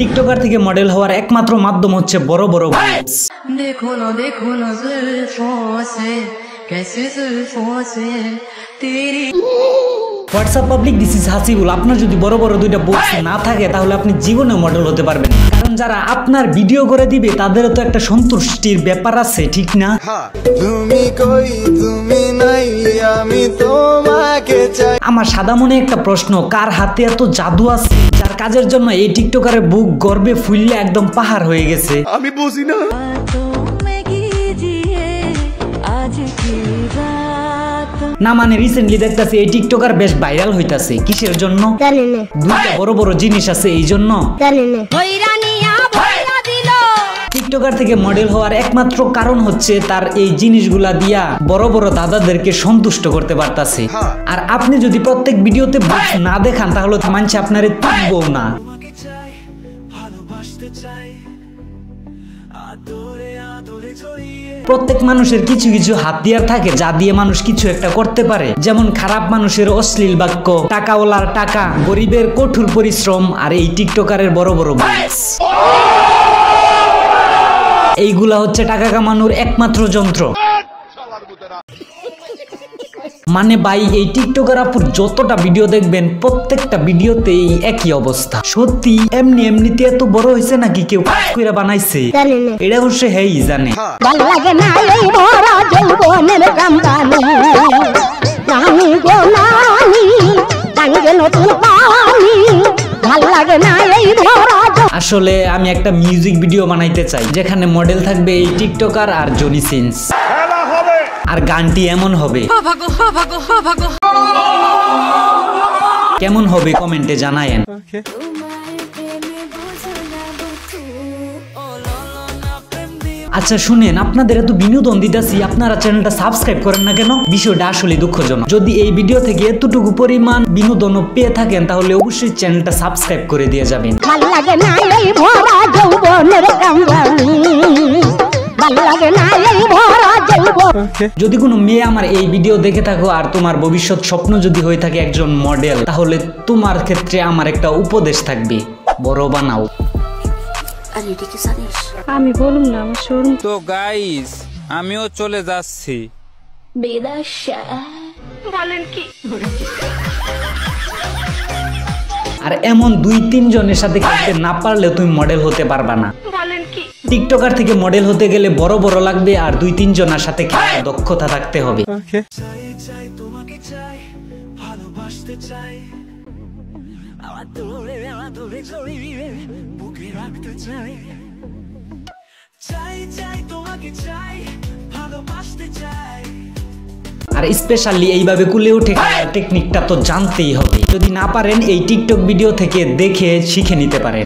TikToker থেকে model হওয়ার একমাত্র মাধ্যম হচ্ছে বড় বড় বুবস। WhatsApp public, this is Hasibul. আপনার যদি বড় বড় দুইটা বুবস না থাকে তাহলে আপনি জীবনে মডেল হতে পারবেন না। কারণ যারা আপনার ভিডিও করে দিবে তাদেরও তো একটা সন্তুষ্টির ব্যাপার আছে, ঠিক না? তুমি কই তুমি নাই আমি তোমাকে চাই। আমার সাদা মনে একটা প্রশ্ন, কার হাতে এত জাদু আছে যার কাজের জন্য এই টিকটকারের বুক গর্বে ফুললে একদম পাহাড় হয়ে গেছে? আমি বুঝি না। না মানে রিসেন্টলি দেখতেছি এই টিকটকার বেশ ভাইরাল হইতাছে। কিসের জন্য? দুইটা বড় বড় জিনিস আছে এই জন্য। টিকটকার থেকে মডেল হওয়ার একমাত্র কারণ হচ্ছে তার এই জিনিসগুলা দিয়া বড় বড় দাদাদেরকে সন্তুষ্ট করতে পারতাছে। আর আপনি যদি প্রত্যেক ভিডিওতে না দেখান তাহলে মানুষ আপনারে চিনবো না। প্রত্যেক মানুষের কিছু কিছু হাতিয়ার থাকে যা দিয়ে মানুষ কিছু একটা করতে পারে। যেমন খারাপ মানুষের অশ্লীল বাক্য, টাকাওয়ালার টাকা, গরিবের কঠোর পরিশ্রম, আর এই টিকটকারের বড় বড় বুবস। এইগুলা হচ্ছে টাকা কামানোর একমাত্র যন্ত্র। মানে ভাই, এই টিকটকার আপুর যতটা ভিডিও দেখবেন প্রত্যেকটা ভিডিওতে একই অবস্থা। সত্যি এমনিতে এত বড় হয়েছে নাকি কেউ কাজ করে বানাইছে? এটা অবশ্য হেই জানে। আসলে আমি একটা মিউজিক ভিডিও বানাইতে চাই যেখানে মডেল থাকবে এই টিকটকার আর জনি সিন্স, আর গানটি এমন হবে। কেমন হবে কমেন্টে জানায়েন। আচ্ছা শুনেন, আপনাদের এত বিনোদন দিতেছি, আপনারা চ্যানেলটা সাবস্ক্রাইব করেন না কেন? বিষয়টা আসলে দুঃখজনক। যদি এই ভিডিও থেকে এতটুকু পরিমাণ বিনোদন পেয়ে থাকেন তাহলে অবশ্যই চ্যানেলটা সাবস্ক্রাইব করে দিয়ে যাবেন। যদি কোনো মেয়ে আমার এই ভিডিও দেখে থাকো আর তোমার ভবিষ্যৎ স্বপ্ন যদি হয়ে থাকে একজন মডেল, তাহলে তোমার ক্ষেত্রে আমার একটা উপদেশ থাকবে, বড় বানাও। আমি বলুন না, আমার শোরুম। তো গাইস, আমিও চলে যাচ্ছি। বলেন কি? আর এমন 2-3 জনের সাথে খেলতে না পারলে তুমি মডেল হতে পারবা না। বলেন কি? টিকটকার থেকে মডেল হতে গেলে বড় বড় লাগবে আর 2-3 জনের সাথে খেলার দক্ষতা থাকতে হবে। আর স্পেশালি এইভাবে কুলে উঠে খেলার টেকনিকটা তো জানতেই হবে। যদি না পারেন এই টিকটক ভিডিও থেকে দেখে শিখে নিতে পারেন।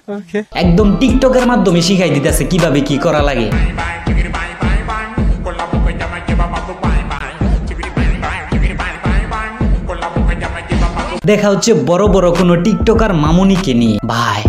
একদম টিকটকের মাধ্যমে শিখাই দিতেছে কিভাবে কি করা লাগে। দেখা হচ্ছে বড় বড় কোনো টিকটকার মামুনিকে নিয়ে। বাই।